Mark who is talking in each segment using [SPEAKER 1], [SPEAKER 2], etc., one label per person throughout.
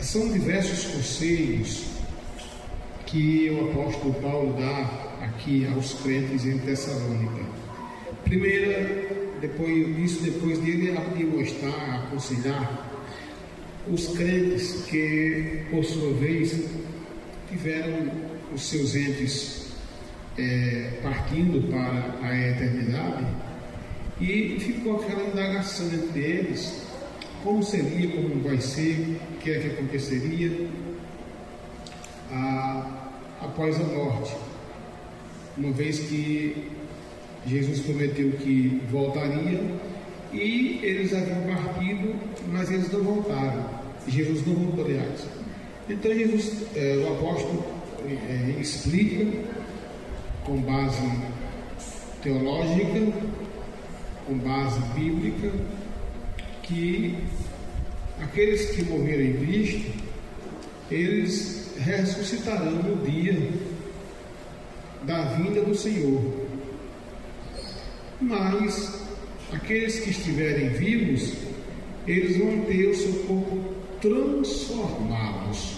[SPEAKER 1] São diversos conselhos que o apóstolo Paulo dá aqui aos crentes em Tessalônica. Depois dele mostrar, aconselhar os crentes que, por sua vez, tiveram os seus entes partindo para a eternidade, e ficou aquela indagação entre eles: como seria, como vai ser, o que é que aconteceria após a morte, uma vez que Jesus prometeu que voltaria e eles haviam partido, mas eles não voltaram. Jesus não voltou, aliás. Então o apóstolo explica, com base teológica, com base bíblica, que aqueles que morreram em Cristo, eles ressuscitarão no dia da vinda do Senhor. Mas aqueles que estiverem vivos, eles vão ter o seu corpo transformados.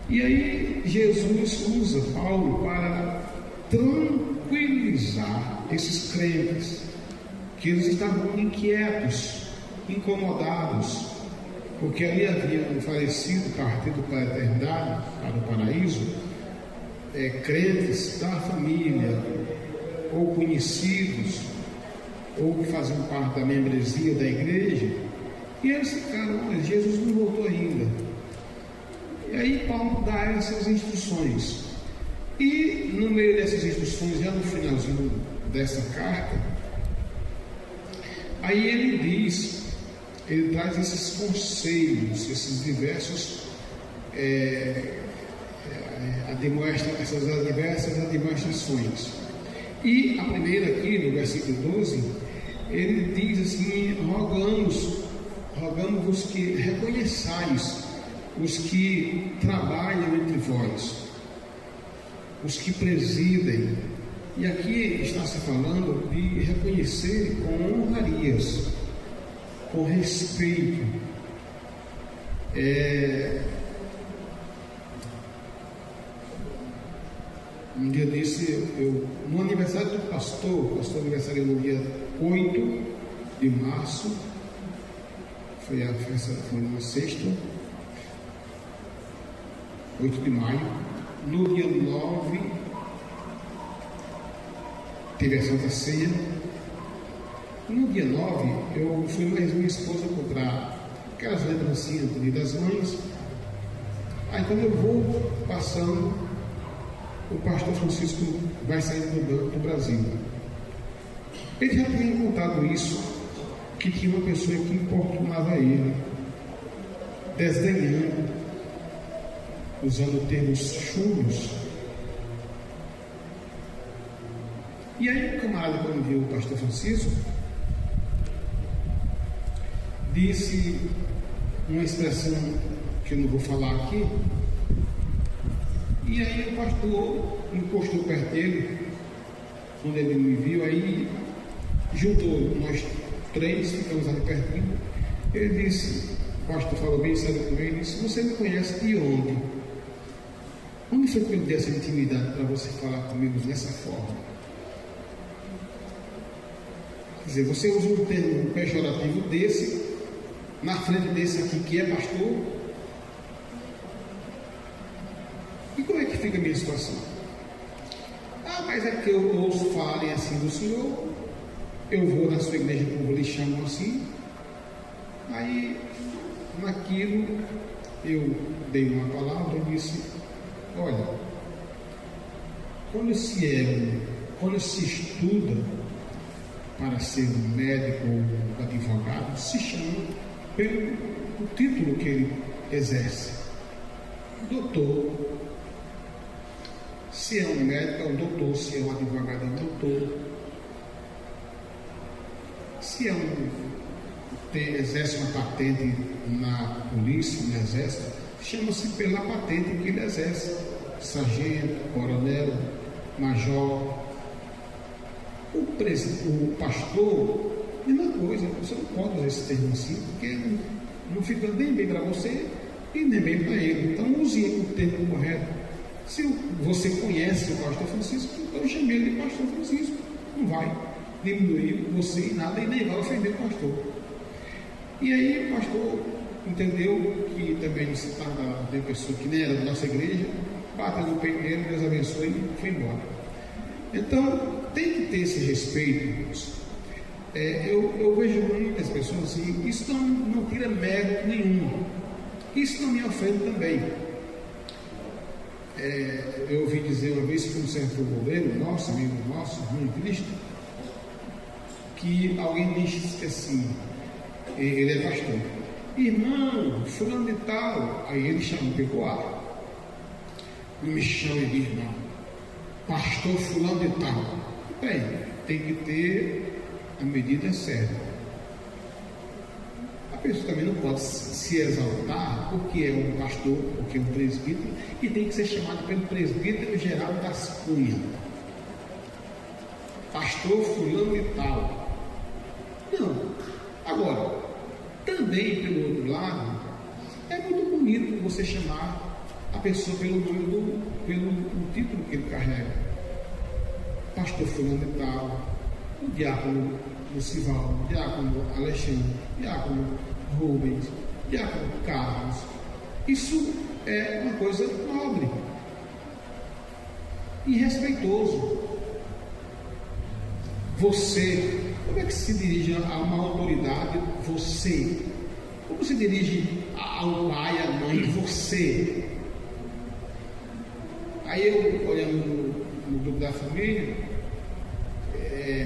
[SPEAKER 1] E aí Jesus usa Paulo para tranquilizar esses crentes, que eles estavam inquietos, incomodados, porque ali haviam falecido, partido para a eternidade, para o paraíso, crentes da família, ou conhecidos, ou que faziam parte da membresia da igreja, e eles ficaram: olha, Jesus não voltou ainda. E aí Paulo dá essas instruções, e no meio dessas instruções, já no finalzinho dessa carta, aí ele traz esses conselhos, esses diversos essas diversas admoestações. E a primeira aqui, no versículo 12, ele diz assim: rogamos-vos que reconheçais os que trabalham entre vós, os que presidem. E aqui está se falando de reconhecer com honrarias, com respeito. Um dia desse, no aniversário do pastor, o pastor aniversariou no dia 8 de março, foi numa sexta, 8 de maio. No dia 9, teve a Santa Ceia. No dia 9, eu fui mais minha esposa comprar aquelas lembrancinhas do Dia das Mães. Aí quando eu vou passando, o pastor Francisco vai sair do Brasil. Ele já tinha contado isso, que tinha uma pessoa que importunava ele, desdenhando, usando termos chulos. E aí o camarada, quando viu o pastor Francisco, disse uma expressão que eu não vou falar aqui. E aí o pastor encostou perto dele, quando ele me viu, aí juntou nós três, ficamos ali pertinho. Ele disse, o pastor falou bem sério com ele, disse: você me conhece de onde? Onde foi que eu dei essa intimidade para você falar comigo dessa forma? Quer dizer, você usa um termo pejorativo desse, na frente desse aqui que é pastor. E como é que fica a minha situação? Mas é que eu ouço falarem assim do Senhor, eu vou na sua igreja, o povo lhe chamam assim. Aí, naquilo, eu dei uma palavra e disse: olha, quando se estuda para ser um médico ou advogado, se chama pelo título que ele exerce, doutor. Se é um médico, é um doutor. Se é um advogado, é um doutor. Se exerce uma patente na polícia, no exército, chama-se pela patente que ele exerce: sargento, coronel, major. O pastor, mesma coisa. Você não pode usar esse termo assim, porque não fica nem bem para você e nem bem para ele. Então use o termo correto. Se você conhece o pastor Francisco, então chame ele de pastor Francisco. Não vai diminuir você em nada e nem vai ofender o pastor. E aí o pastor entendeu que também se trata de uma pessoa que nem era da nossa igreja, bateu no peito dele, Deus abençoe e foi embora. Então tem que ter esse respeito, irmãos. Eu vejo muitas pessoas assim, isso não tira mérito nenhum, isso não me ofende também. Eu ouvi dizer uma vez que um certo goleiro nosso, amigo nosso, irmão em Cristo, que alguém disse que assim, ele é pastor, irmão, fulano de tal, aí ele pegou ar, não me chame de irmão, pastor fulano de tal. Bem, tem que ter a medida certa. A pessoa também não pode se exaltar porque é um pastor, porque é um presbítero, e tem que ser chamado pelo presbítero Geraldo das Cunha, pastor fulano de tal. Não. Agora, também pelo outro lado, é muito bonito você chamar a pessoa pelo nome pelo título que ele carrega. Pastor fulano de tal, o diácono Lucivaldo, diácono Alexandre, diácono Rubens, diácono Carlos. Isso é uma coisa nobre e respeitoso. Você, como é que se dirige a uma autoridade? Você. Como se dirige ao pai, à mãe? Você. Aí eu, olhando no grupo da família,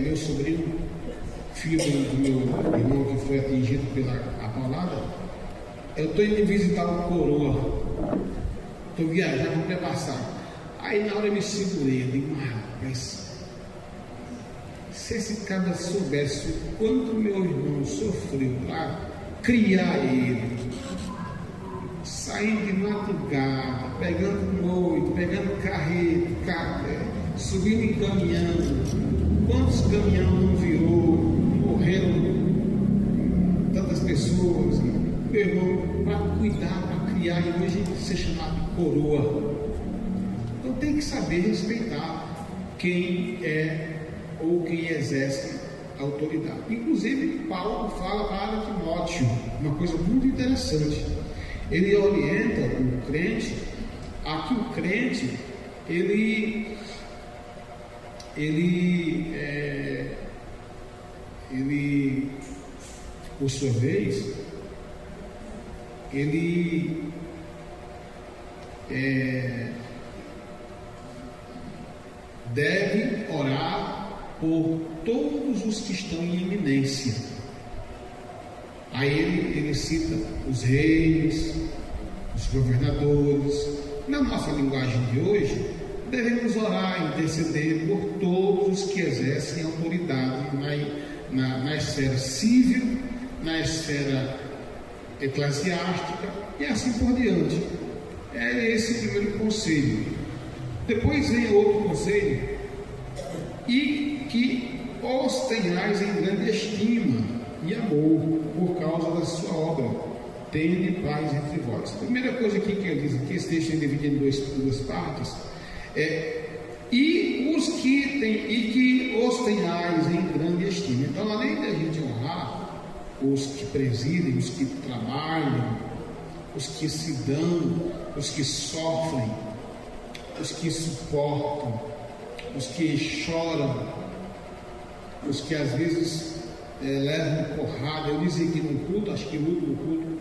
[SPEAKER 1] meu sobrinho, filho do meu irmão que foi atingido pela paulada, eu estou indo visitar o coroa, estou viajando, vou passar. Aí na hora eu me segurei, eu digo, rapaz, se esse cara soubesse o quanto meu irmão sofreu para criar ele, saindo de madrugada, pegando noite, pegando carreta, subindo em caminhão, quantos caminhão não virou, morreram tantas pessoas, meu irmão, para cuidar, para criar, e hoje ser chamado de coroa. Então tem que saber respeitar quem é ou quem exerce a autoridade. Inclusive, Paulo fala para Timóteo uma coisa muito interessante. Ele orienta o crente a que o crente, ele por sua vez, ele deve orar por todos os que estão em eminência. Aí ele cita os reis, os governadores. Na nossa linguagem de hoje, devemos orar, interceder por todos os que exercem autoridade na esfera civil, na esfera eclesiástica e assim por diante. É esse o primeiro conselho. Depois vem outro conselho: e que os tenhais em grande estima e amor por causa da sua obra, tende paz entre vós. A primeira coisa aqui que ele diz aqui, esse texto é dividido em duas partes, e que os tenhais em grande estima. Então, além da gente honrar os que presidem, os que trabalham, os que se dão, os que sofrem, os que suportam, os que choram, os que às vezes levam porrada. Eu disse aqui no culto, acho que no último culto,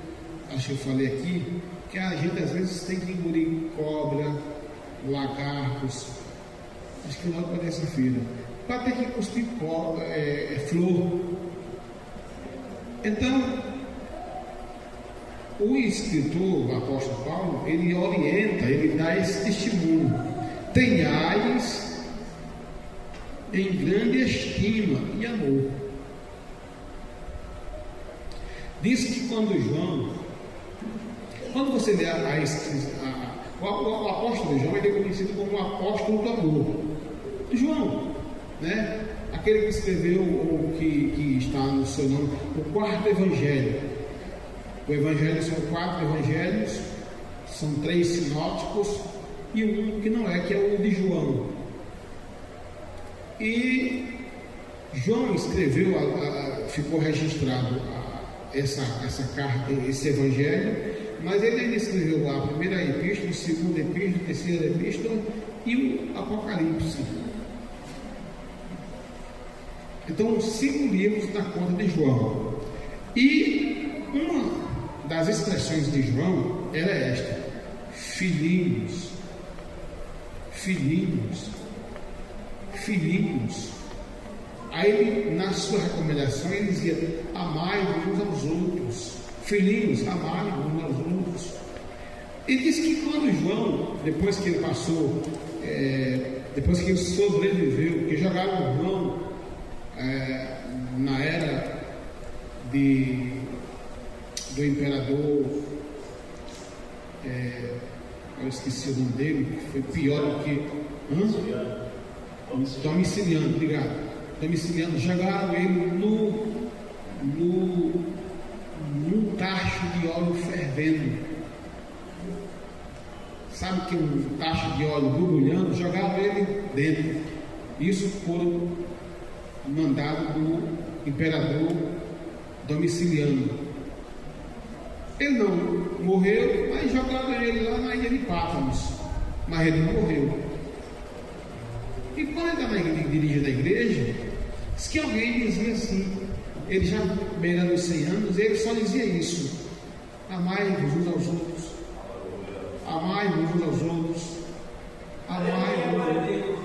[SPEAKER 1] acho que eu falei aqui, que a gente às vezes tem que engolir cobra, lagartos, acho que logo para terça-feira, para ter que cuspir flor. Então, o escritor, o apóstolo Paulo, ele orienta, ele dá esse testemunho: tenhais em grande estima e amor. Diz que quando você lê o apóstolo João, ele é conhecido como o apóstolo do amor. João, né? Aquele que escreveu, ou que está no seu nome, o quarto evangelho. O evangelho são 4 evangelhos, são 3 sinóticos e um que não é, que é o de João. E João escreveu, ficou registrado essa carta, esse evangelho, mas ele ainda escreveu a primeira epístola, a segunda epístola, a terceira epístola e o Apocalipse. Então, 5 livros na conta de João. E uma das expressões de João era esta: filhinhos, filhinhos, filhinhos. Aí, na sua recomendação, ele dizia: amai-vos uns aos outros. Filhinhos, amai-vos uns aos outros. Ele diz que quando João, depois que ele passou, depois que ele sobreviveu, que jogaram João na era do imperador, eu esqueci o nome dele, que foi pior do que Domiciliano, obrigado. Domiciliano, jogaram ele num tacho de óleo fervendo. Sabe que um tacho de óleo borbulhando, jogaram ele dentro. Isso por mandado do imperador Domiciliano. Ele não morreu, mas jogaram ele lá na ilha de Pátanos, mas ele não morreu. E quando ele estava dirigindo a igreja, diz que alguém dizia assim, ele já beirando os 100 anos, ele só dizia isso: amai-vos uns aos outros, amai-vos uns aos outros, amai-vos.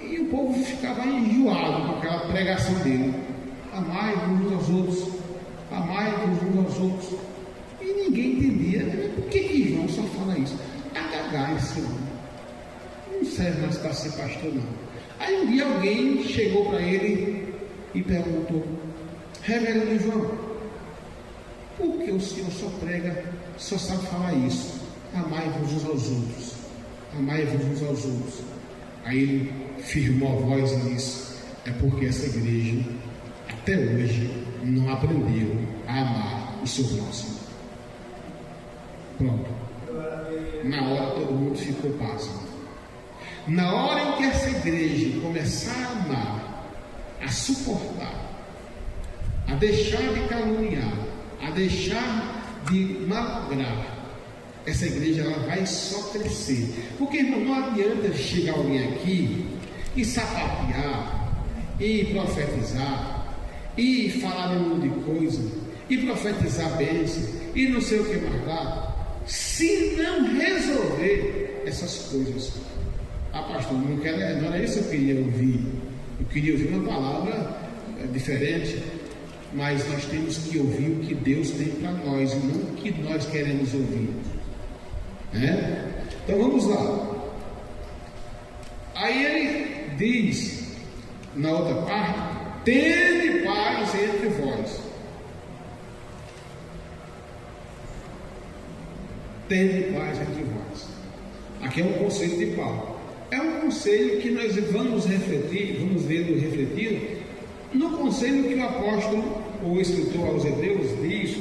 [SPEAKER 1] E o povo ficava enjoado com aquela pregação dele: amai-vos uns aos outros, amai-vos uns aos outros. E ninguém entendia. Por que João só fala isso? Tá gaga esse homem, não serve mais para ser pastor, não. Aí um dia alguém chegou para ele e perguntou: reverendo João, por que o senhor só prega, só sabe falar isso? Amai-vos uns aos outros, amai-vos uns aos outros. Aí ele firmou a voz e disse: é porque essa igreja até hoje não aprendeu a amar o seu próximo. Pronto. Na hora todo mundo ficou pasmo. Na hora em que essa igreja começar a amar, a suportar, a deixar de caluniar, a deixar de malograr, essa igreja ela vai só crescer. Porque, irmão, não adianta chegar alguém aqui e sapatear, e profetizar, e falar um monte de coisa, e profetizar bênção, e não sei o que mais lá, se não resolver essas coisas. Ah, pastor, não era isso que eu queria ouvir. Eu queria ouvir uma palavra diferente, mas nós temos que ouvir o que Deus tem para nós e não o que nós queremos ouvir. Então vamos lá. Aí ele diz na outra parte: tende paz entre vós. Tende paz entre vós. Aqui é um conselho de Paulo. É um conselho que nós vamos refletir, vamos vendo refletido no conselho que o apóstolo, o escritor aos Hebreus, diz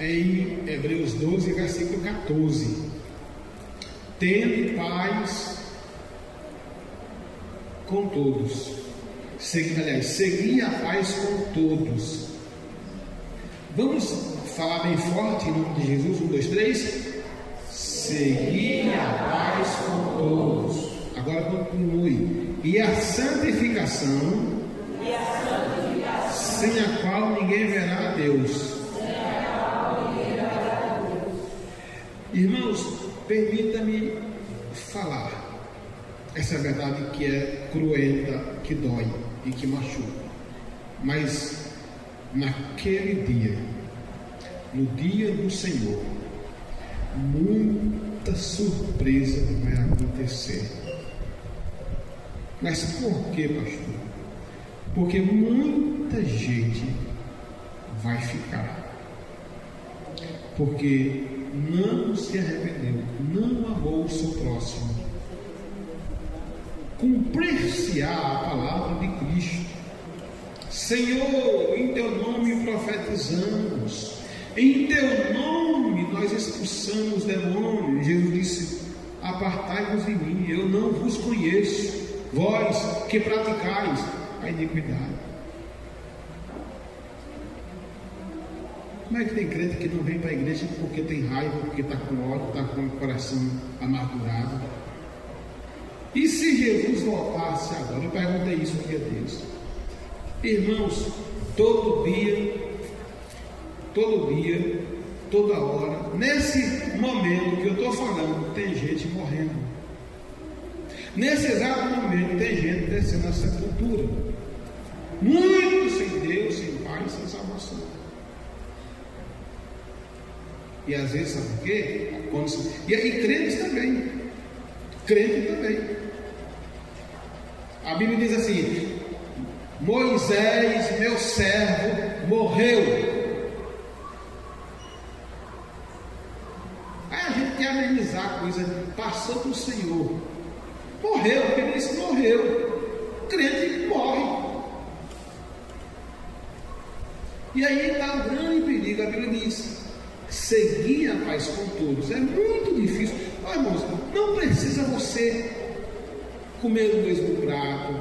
[SPEAKER 1] em Hebreus 12, versículo 14: tende paz com todos. Segui a paz com todos. Vamos falar bem forte em nome de Jesus? 1, 2, 3. Segui a paz com todos. Agora continue. E a santificação, sem a qual ninguém verá a Deus. Irmãos, permita-me falar essa verdade que é cruenta, que dói e que machuca. Mas naquele dia, no dia do Senhor, muita surpresa vai acontecer. Mas por que, pastor? Porque muita gente vai ficar, porque não se arrependeu, não amou o seu próximo. Cumprir-se-á a palavra de Cristo: Senhor, em teu nome profetizamos, Em teu nome nós expulsamos demônios. Jesus disse: apartai-vos de mim, eu não vos conheço, vós que praticais a iniquidade. Como é que tem crente que não vem para a igreja porque tem raiva, porque está com ódio, está com o coração amargurado? E se Jesus voltasse agora? Eu perguntei isso aqui a Deus. Irmãos, todo dia, toda hora, nesse momento que eu estou falando, tem gente morrendo. Nesse exato momento, tem gente descendo a sepultura. Muitos sem Deus, sem Pai, sem salvação. E às vezes, sabe por quê? E crentes também. Crente também. A Bíblia diz assim: Moisés, meu servo, morreu. Aí a gente quer amenizar a coisa, passou para o Senhor. Morreu, porque ele disse: morreu. O crente morre. E aí está o grande perigo. A Bíblia diz: seguir a paz com todos. É muito difícil. Olha, irmãos, não precisa você comer o mesmo prato,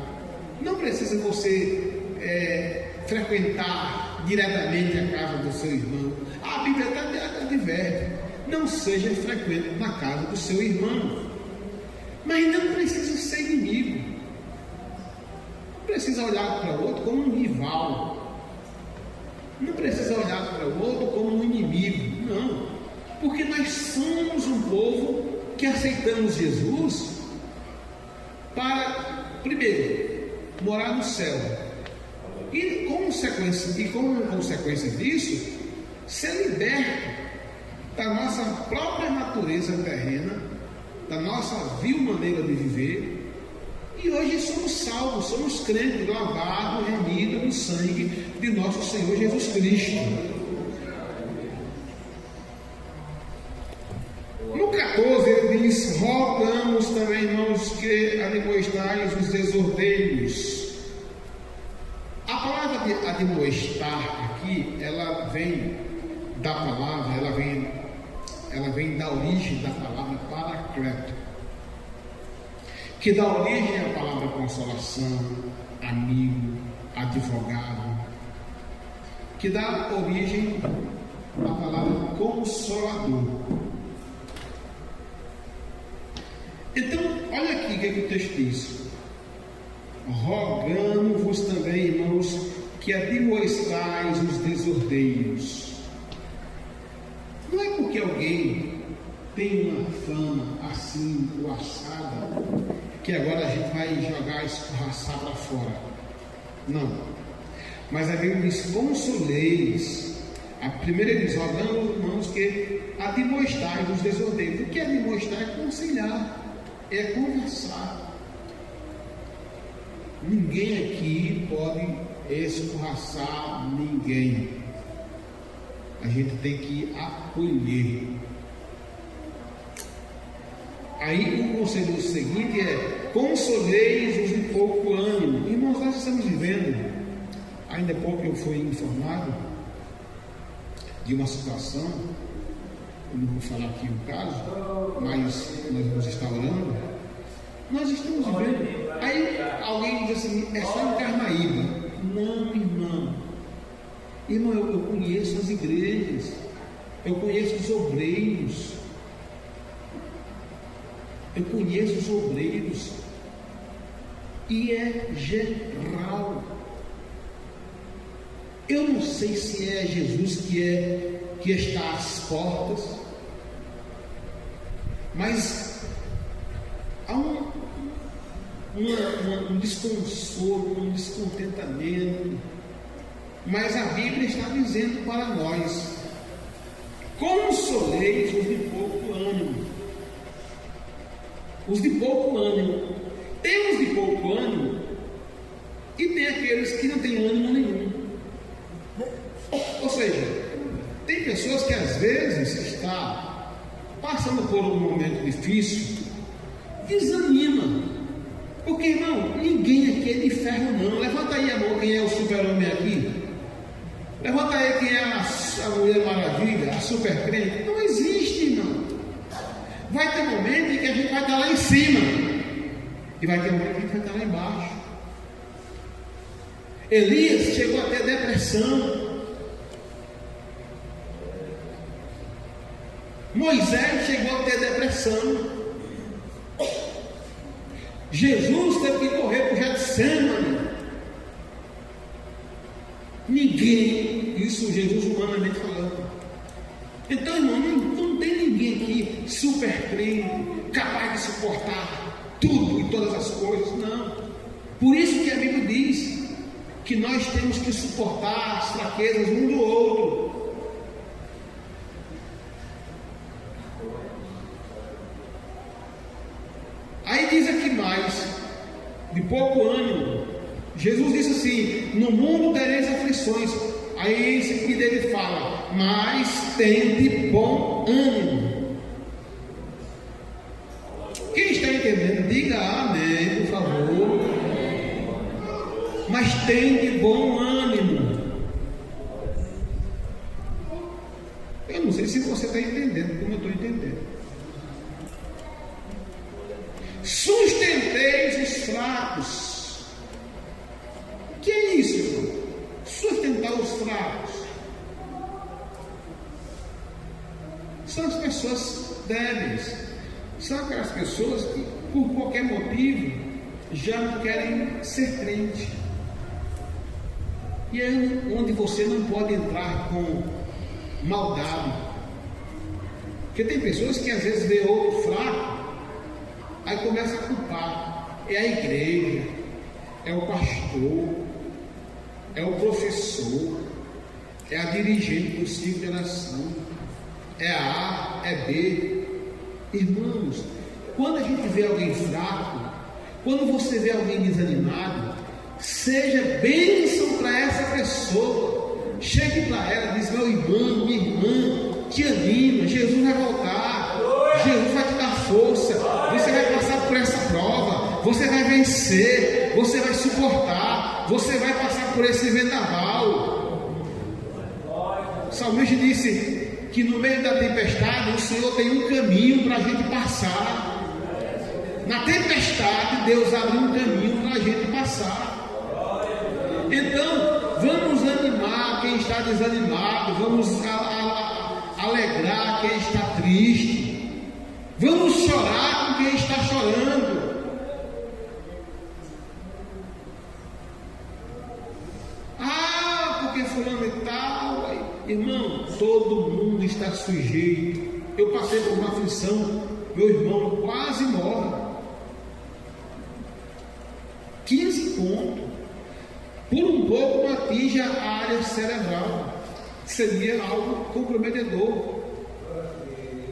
[SPEAKER 1] não precisa você frequentar diretamente a casa do seu irmão. A Bíblia até adverte: não seja frequente na casa do seu irmão. Mas não precisa ser inimigo, não precisa olhar para o outro como um rival, não precisa olhar para o outro como um inimigo, não, porque nós somos um povo que aceitamos Jesus para, primeiro, morar no céu, e como consequência disso, ser liberto da nossa própria natureza terrena, da nossa vil maneira de viver. E hoje somos salvos, somos crentes, lavados, remidos no sangue de nosso Senhor Jesus Cristo. No 14 ele diz: rogamos também, irmãos, que admoestais os desordeiros. A palavra de admoestar aqui, ela vem da palavra, ela vem da origem da palavra paracleto, que dá origem à palavra consolação, amigo, advogado, que dá origem à palavra consolador. Então, olha aqui o que o texto diz: rogamo-vos também, irmãos, que admoestais os desordeiros. Não é porque alguém tem uma fama assim, ou assada, que agora a gente vai jogar, escorraçar para fora. Não. Mas a Bíblia diz: consoleis. A primeira diz: rogamos, irmãos, que admoestais os desordeiros. O que é admoestar? É aconselhar, é conversar. Ninguém aqui pode escorraçar ninguém. A gente tem que acolher. Aí o conselho seguinte é: consoleis os de pouco ânimo. Irmãos, nós estamos vivendo, ainda há pouco eu fui informado de uma situação, eu não vou falar aqui o caso, mas nós vamos estar orando. Nós estamos vivendo. Aí alguém diz assim: é só em Carnaíba. Não, irmão. Irmão, eu conheço as igrejas, eu conheço os obreiros, e é geral. Eu não sei se é Jesus que está às portas, mas há um desconsolo, um descontentamento. Mas a Bíblia está dizendo para nós: consoleis os de pouco ânimo. Os de pouco ânimo. Tem os de pouco ânimo e tem aqueles que não têm ânimo nenhum. Ou seja, tem pessoas que às vezes está passando por um momento difícil, desanima. Porque, irmão, ninguém aqui é de ferro não. Levanta aí a mão, quem é o super-homem aqui? Levanta aí quem é a Mulher Maravilha, a super crente. Não existe, irmão. Vai ter momento em que a gente vai estar lá em cima, e vai ter momento em que a gente vai estar lá embaixo. Elias chegou a ter depressão. Moisés chegou a ter depressão. Jesus teve que correr para o Getsemane. Ninguém, isso Jesus humanamente falando. Então, irmão, não tem ninguém aqui super crente, capaz de suportar tudo e todas as coisas, não. Por isso que a Bíblia diz que nós temos que suportar as fraquezas um do outro. Aí diz aqui mais, de pouco ânimo. Jesus disse assim: no mundo tereis aflições. Aí em seguida ele fala: mas tende bom ânimo. Quem está entendendo, diga amém, por favor. Mas tende bom ânimo. Eu não sei se você está entendendo como eu estou entendendo. Sustenteis os fracos. O que é isso, irmão? Sustentar os fracos. São as pessoas débeis. São aquelas pessoas que, por qualquer motivo, já não querem ser crente. E é onde você não pode entrar com maldade. Porque tem pessoas que às vezes vê outro fraco, aí começa a culpar. É a igreja, é o pastor, é o professor, é a dirigente do ciclo de oração, é a A, é B. Irmãos, quando a gente vê alguém fraco, quando você vê alguém desanimado, seja bênção para essa pessoa. Chegue para ela, diz: meu irmão, minha irmã, te anima, Jesus vai voltar, Jesus vai te dar força, você vai passar por essa prova, você vai vencer, você vai suportar, você vai passar por esse vendaval. O salmista disse que no meio da tempestade o Senhor tem um caminho para a gente passar. Na tempestade Deus abre um caminho para a gente passar. Então vamos animar quem está desanimado, vamos alegrar quem está triste, vamos chorar com quem está chorando. Porque fulano e tal, irmão, todo mundo está sujeito. Eu passei por uma aflição, meu irmão quase morre. 15 pontos. Por um pouco não atinge a área cerebral. Seria algo comprometedor.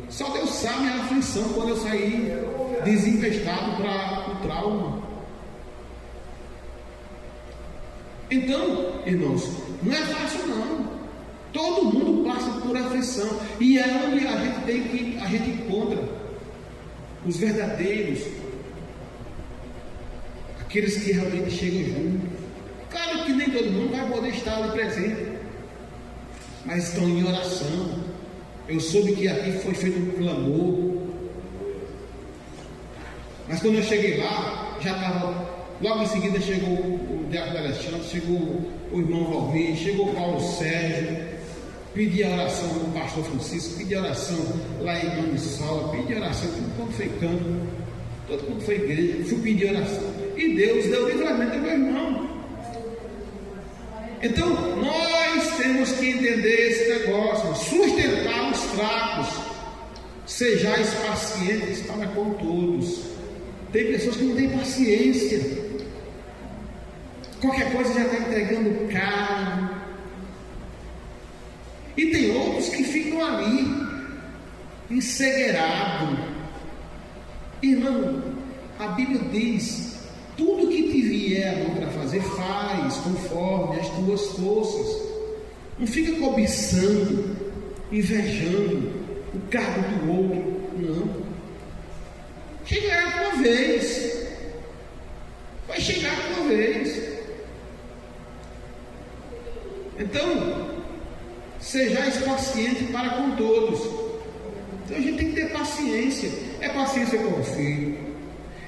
[SPEAKER 1] Só Deus sabe a aflição quando eu saí desempestado para o trauma. Então, irmãos, não é fácil não. Todo mundo passa por aflição. E é onde a gente encontra os verdadeiros, aqueles que realmente chegam juntos. Claro que nem todo mundo vai poder estar ali presente, mas estão em oração. Eu soube que aqui foi feito um clamor, mas quando eu cheguei lá, já estava. Logo em seguida chegou o Diácono Alexandre, chegou o irmão Valmir, chegou o Paulo Sérgio, pedi a oração do pastor Francisco, pedi a oração lá em Mãe de Sola, pedi a oração, todo mundo foi campo, todo mundo foi igreja, fui pedir oração, e Deus deu livramento ao meu irmão. Então nós temos que entender esse negócio, sustentar os fracos, sejais pacientes para com todos. Tem pessoas que não têm paciência, qualquer coisa já está entregando carro. E tem outros que ficam ali, encegueirados. Irmão, a Bíblia diz: tudo que te vier a mão para fazer, faz conforme as tuas forças. Não fica cobiçando, invejando o cargo do outro, não. Chegará uma vez, vai chegar uma vez. Então, sejais paciente para com todos. Então a gente tem que ter paciência. É paciência com o filho,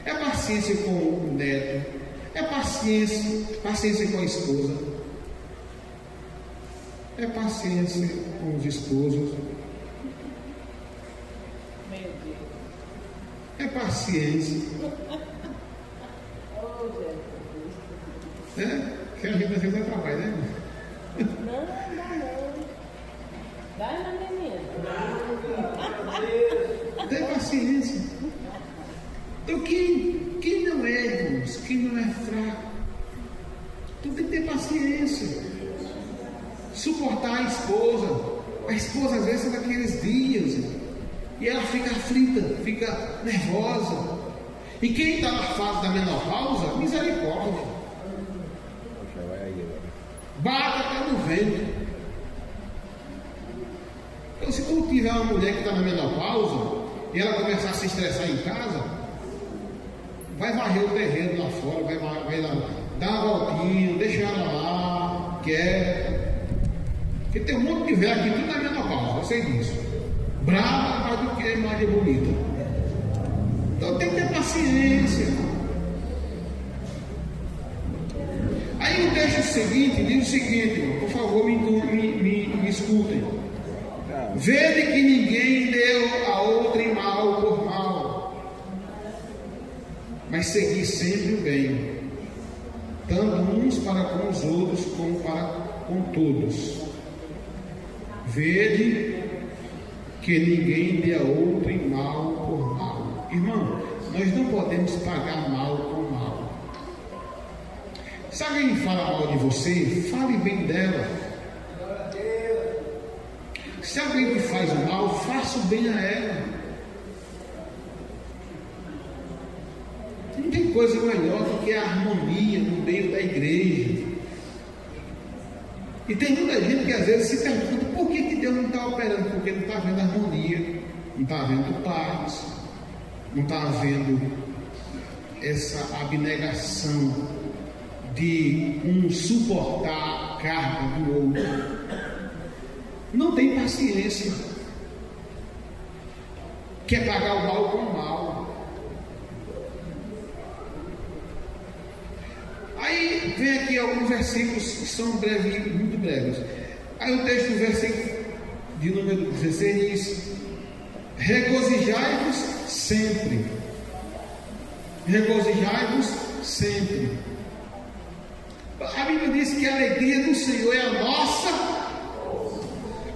[SPEAKER 1] é paciência com o neto, é paciência com a esposa, é paciência com os esposos, é paciência. Que a gente às vezes é trabalho, né?
[SPEAKER 2] Não. Vai na menina.
[SPEAKER 1] Tem paciência. Então quem não é, irmãos, quem não é fraco, então tem que ter paciência. Suportar a esposa. A esposa às vezes está naqueles dias e ela fica aflita, fica nervosa. E quem está na fase da menopausa, misericórdia. Bata até no vento. Então, se tu tiver uma mulher que está na menopausa e ela começar a se estressar em casa, vai varrer o terreno lá fora, vai lá, dá uma voltinha, deixa ela lá, quieta. Porque tem um monte de velho aqui, tudo na menopausa, eu sei disso. Brava mais do que mais bonita. Então tem que ter paciência. Aí o texto seguinte diz o seguinte, irmão, por favor, me escutem. Vede que ninguém deu a outrem mal por mal, mas segui sempre o bem, tanto uns para com os outros como para com todos. Vede que ninguém dê a outrem mal por mal. Irmão, nós não podemos pagar mal com mal. Se alguém fala mal de você, fale bem dela. Se alguém te faz o mal, faça o bem a ela. Não tem coisa melhor do que a harmonia no meio da igreja. E tem muita gente que às vezes se pergunta por que Deus não está operando, porque não está vendo harmonia, não está vendo paz, não está vendo essa abnegação de um suportar a carga do outro. Não tem paciência, quer pagar o mal com o mal. Aí vem aqui alguns versículos que são breves, muito breves. Aí o texto do versículo de número 16 diz: regozijai-vos sempre, regozijai-vos sempre. A Bíblia diz que a alegria do Senhor é a nossa.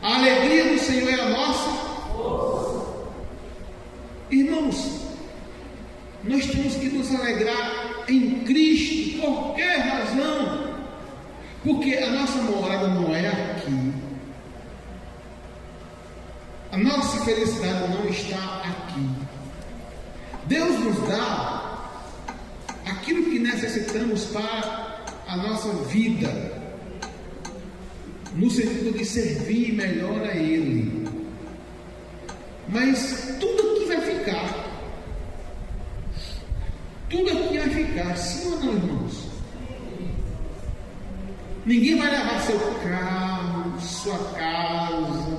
[SPEAKER 1] A alegria do Senhor é a nossa. Irmãos, nós temos que nos alegrar em Cristo. Por que razão? Porque a nossa morada não é aqui. A nossa felicidade não está aqui. Deus nos dá aquilo que necessitamos para a nossa vida, no sentido de servir melhor a Ele. Mas tudo aqui vai ficar. Tudo aqui vai ficar, sim ou não, irmãos? Ninguém vai levar seu carro, sua casa,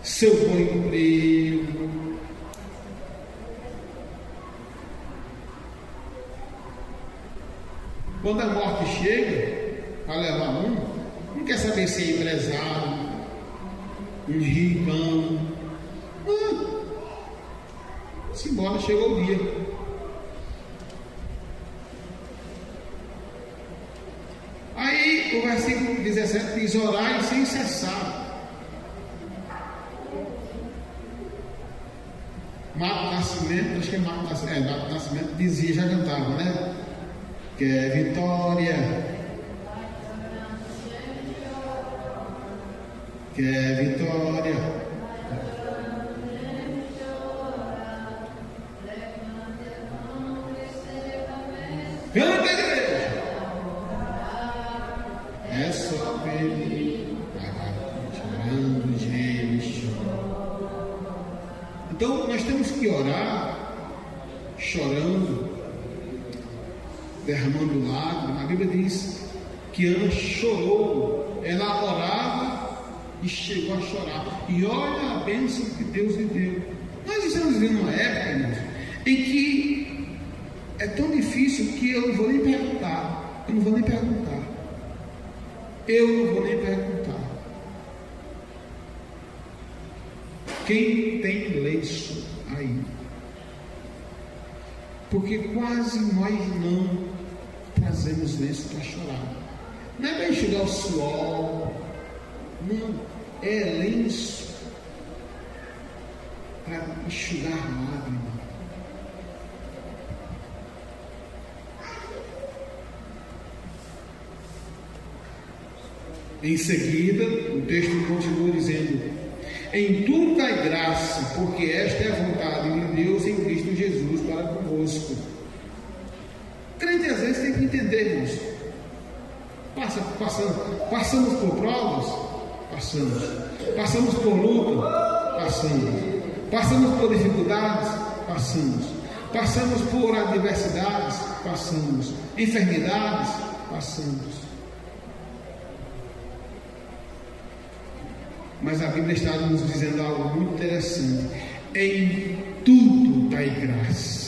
[SPEAKER 1] seu bom emprego. Quando a morte chega para levar não quer saber se é empresário, um ricão. Simbora, chegou o dia. Aí o versículo 17 diz: orai sem cessar. Marco Nascimento, acho que é Marco Nascimento dizia, já cantava, né? Que é vitória. Que é vitória. Canta, igreja. É só pedir, chorando, gente. Então nós temos que orar chorando, derramando lágrimas. A Bíblia diz que Ana chorou, ela orava e chegou a chorar. E olha a bênção que Deus lhe deu. Nós estamos vivendo uma época, irmãos, em que é tão difícil que eu não vou nem perguntar. Eu não vou nem perguntar. Quem tem lenço aí? Porque quase nós não trazemos lenço para chorar. Não é para enxugar o suor, não, é lenço para enxugar a lágrima. Em seguida, o texto continua dizendo: em tudo dai graça, porque esta é a vontade de Deus em Cristo Jesus para convosco. Crente às vezes tem que entender, irmãos. Passamos por provas? Passamos. Passamos por luta? Passamos. Passamos por dificuldades? Passamos. Passamos por adversidades? Passamos. Enfermidades? Passamos. Mas a Bíblia está nos dizendo algo muito interessante: em tudo dai graças.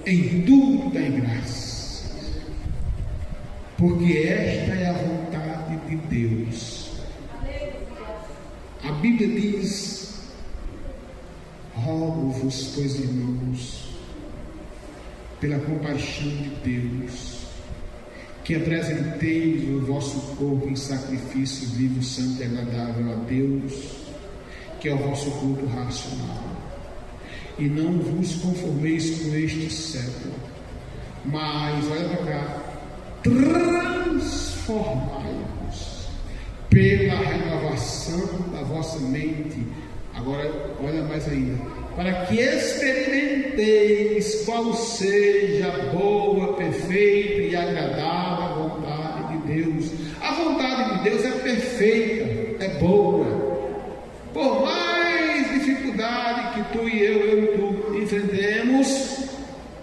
[SPEAKER 1] Em tudo dai graças, porque esta é a vontade de Deus. A Bíblia diz: rogo-vos, pois, irmãos, pela compaixão de Deus, que apresenteis o vosso corpo em sacrifício vivo, santo e agradável a Deus, que é o vosso culto racional. E não vos conformeis com este século, mas, olha para cá, transformai-vos pela renovação da vossa mente. Agora, olha mais ainda: para que experimenteis qual seja a boa, perfeita e agradável a vontade de Deus. A vontade de Deus é perfeita, é boa. Por mais dificuldade que tu e eu enfrentemos,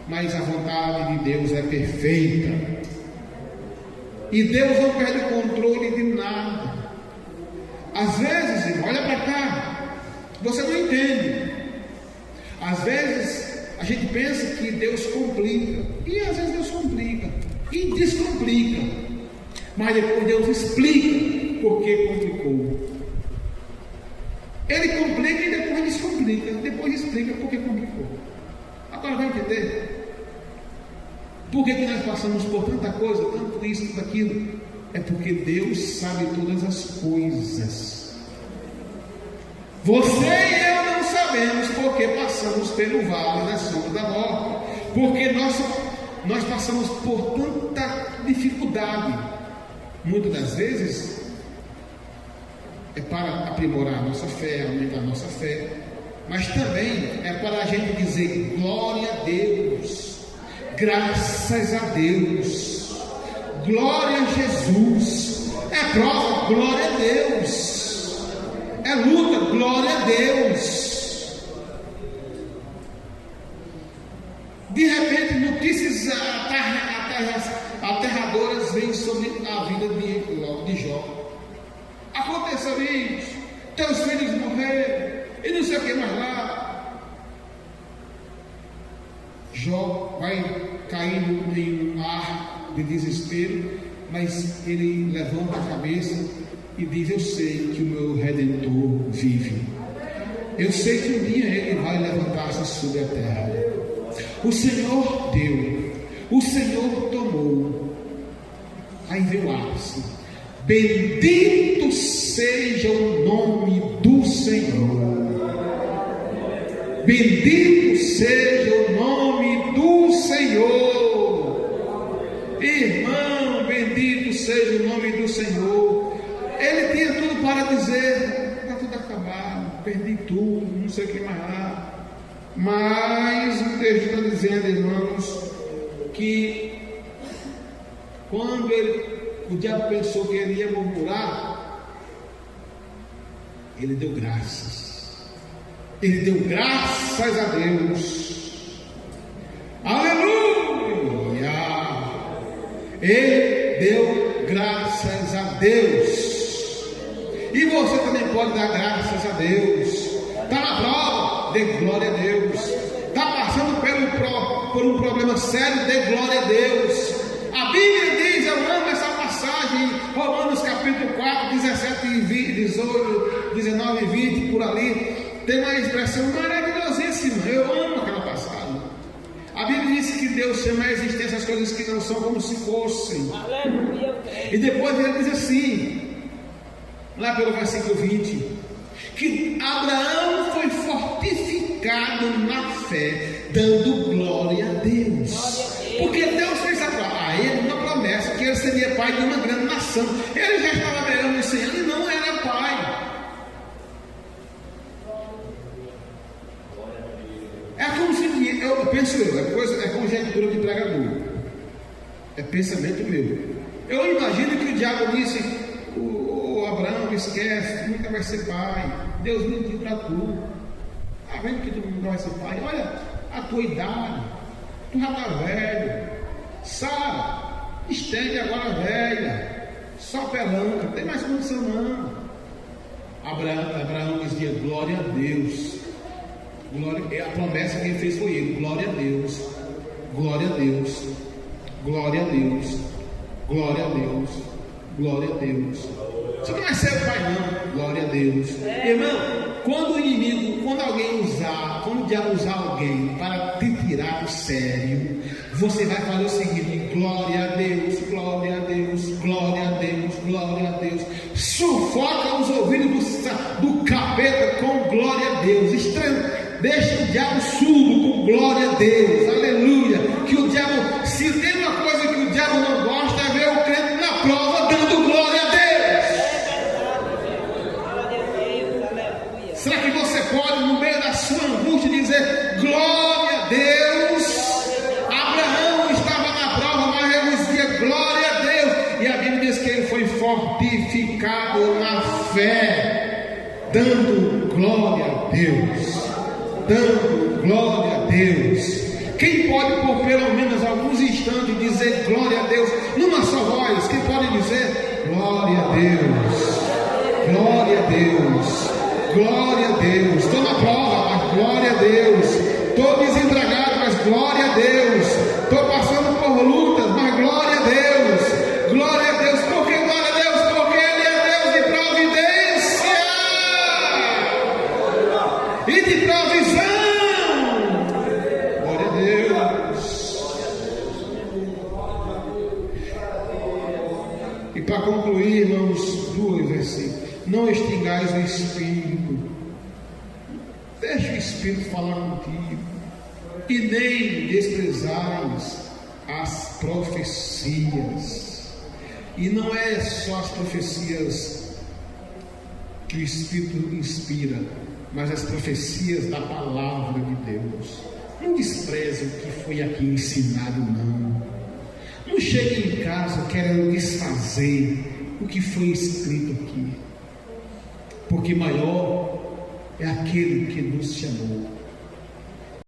[SPEAKER 1] mas a vontade de Deus é perfeita. E Deus não perde o controle de nada. Às vezes, irmão, olha para cá, você não entende. Às vezes a gente pensa que Deus complica, e às vezes Deus complica e descomplica, mas depois Deus explica por que complicou. Ele complica e depois descomplica, depois explica por que complicou. Agora vai entender por que nós passamos por tanta coisa, tanto isso, tudo aquilo? É porque Deus sabe todas as coisas. Você e eu não sabemos porque passamos pelo vale da sombra da morte, porque nós passamos por tanta dificuldade. Muitas das vezes é para aprimorar a nossa fé, aumentar a nossa fé, mas também é para a gente dizer glória a Deus, graças a Deus, glória a Jesus. É prova, glória a Deus. É luta, glória a Deus. De repente, notícias aterradoras vêm sobre a vida de Jó. Aconteceu isso, teus filhos morreram, e não sei o que mais lá. Jó vai caindo em um mar de desespero, mas ele levanta a cabeça e diz: eu sei que o meu Redentor vive. Eu sei que um dia ele vai levantar-se sobre a terra. O Senhor deu, o Senhor tomou. Aí veio o ápice: bendito seja o nome do Senhor. Bendito seja o nome do Senhor. Irmão, bendito seja o nome do Senhor. Ele tinha tudo para dizer: está tudo acabado, perdi tudo, não sei o que mais lá. Mas o texto está dizendo, irmãos, que quando o diabo pensou que ele ia murmurar, ele deu graças. Ele deu graças a Deus. Aleluia! Ele deu graças a Deus. E você também pode dar graças a Deus. Está na prova, dê glória a Deus. Está passando por um problema sério, dê glória a Deus. A Bíblia diz, eu amo essa passagem, Romanos capítulo 4, 17 e 20, 18, 19 e 20, por ali, tem uma expressão maravilhosíssima. Eu amo aquela passagem. A Bíblia diz que Deus chama a existência as coisas que não são como se fossem.
[SPEAKER 2] Aleluia.
[SPEAKER 1] E depois ele diz assim, lá pelo versículo 20, que Abraão foi fortificado na fé, dando glória a Deus. Porque Deus fez a ele uma promessa que ele seria pai de uma grande nação. Ele já estava beirando os 100 anos e não era pai. É como se eu penso é conjectura de pregador. É pensamento meu. Eu imagino que o diabo disse: o Abraão, esquece, tu nunca vai ser pai. Deus mentiu para tu. Tá vendo que tu nunca vai ser pai? Olha a tua idade, tu já está velho. Sara, estende agora velha, só pelanca, não tem mais condição não. Abraão dizia: glória a Deus. Glória, a promessa que ele fez foi ele: glória a Deus, glória a Deus, glória a Deus, glória a Deus, glória a Deus. Você não vai ser o pai não, glória a Deus. Irmão, quando o diabo usar alguém para te tirar do sério, você vai fazer o seguinte: glória a Deus, glória a Deus, glória a Deus, glória a Deus. Sufoca os ouvidos do capeta com glória a Deus. Deixa o diabo surdo com glória a Deus, aleluia. Que o diabo, se tem uma coisa que o diabo não gosta, é ver o crente na prova dando glória a Deus. Será que você pode, no meio da sua angústia, dizer glória a Deus? Abraão estava na prova, mas ele dizia glória a Deus. E a Bíblia diz que ele foi fortificado na fé, dando glória a Deus. Dando glória a Deus. Quem pode por pelo menos alguns instantes dizer glória a Deus numa só voz? Quem pode dizer glória a Deus, glória a Deus, glória a Deus? Estou na prova, mas glória a Deus. Estou desempregado, mas glória a Deus. Estou passando por lutas, mas glória a Deus, glória a Deus. Por que glória a Deus? Porque Ele é Deus de providência e de provisão. Glória a Deus. E para concluir, irmãos, 2 versículos. Não extingais o Espírito. Deixa o Espírito falar contigo. E nem desprezais as profecias. E não é só as profecias que o Espírito inspira, mas as profecias da palavra de Deus. Não despreze o que foi aqui ensinado, não. Não chegue em casa querendo desfazer o que foi escrito aqui, porque maior é aquele que nos chamou.